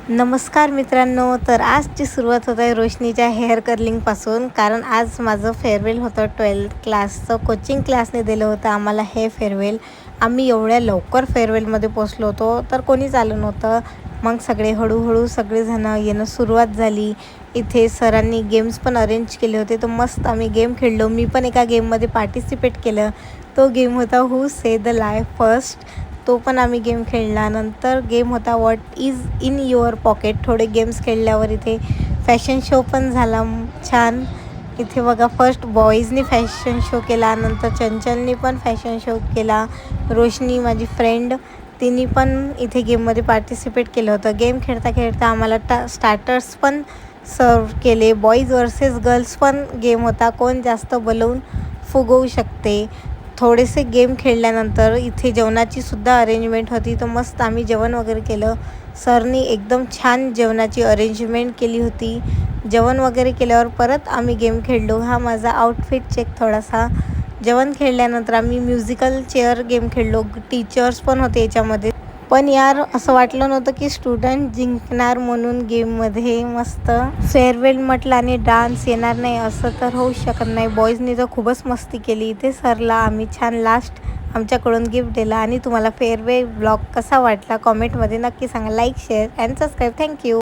नमस्कार मित्रांनो, तर आजची सुरुवात होत आहे रोशनीच्या हेअर कर्लिंगपासून. कारण आज माझं फेअरवेल होतं. 12th क्लासचं कोचिंग क्लासने दिलं होतं आम्हाला हे फेअरवेल. आम्ही एवढ्या लवकर फेअरवेलमध्ये पोचलो होतो तर कोणीच आलं नव्हतं. मग सगळे हळूहळू सगळेजणं येणं सुरुवात झाली. इथे सरांनी गेम्स पण अरेंज केले होते, तर मस्त आम्ही गेम खेळलो. मी पण एका गेममध्ये पार्टिसिपेट केलं. तो गेम होता हू से द लाय फर्स्ट. तो पण आम्ही गेम खेळला. नंतर गेम होता what is in your pocket. थोडे गेम्स खेळल्यावर इथे फॅशन शो पण झाला छान. इथे बघा, फर्स्ट बॉईजनी फॅशन शो केला, नंतर चंचलनी पण फॅशन शो केला. रोशनी माझी फ्रेंड, तिने पण इथे गेममध्ये पार्टिसिपेट केलं होतं. गेम खेळता खेळता आम्हाला स्टार्टर्स पण सर्व केले. बॉईज वर्सेस गर्ल्स पण गेम होता, कोण जास्त बलून फुगवू शकते. थोडेसे गेम खेळल्यानंतर इथे जेवणाचीसुद्धा अरेंजमेंट होती, तर मस्त आम्ही जेवण वगैरे केलं. सरनी एकदम छान जेवणाची अरेंजमेंट केली होती. जेवण वगैरे केल्यावर परत आम्ही गेम खेळलो. हा माझा आउटफिट चेक थोडासा. जेवण खेळल्यानंतर आम्ही म्युझिकल चेअर गेम खेळलो. टीचर्स पण होते याच्यामध्ये. पण यार, असं वाटलं नव्हतं की स्टुडंट जिंकणार म्हणून गेममध्ये. मस्त फेअरवेल म्हटलं आणि डान्स येणार नाही असं तर होऊ शकत नाही. बॉईजनी तर खूपच मस्ती केली. इथे सरला आम्ही छान लास्ट आमच्याकडून गिफ्ट दिला. आणि तुम्हाला फेअरवेल ब्लॉग कसा वाटला कॉमेंटमध्ये नक्की सांगा. Like, share and subscribe. Thank you.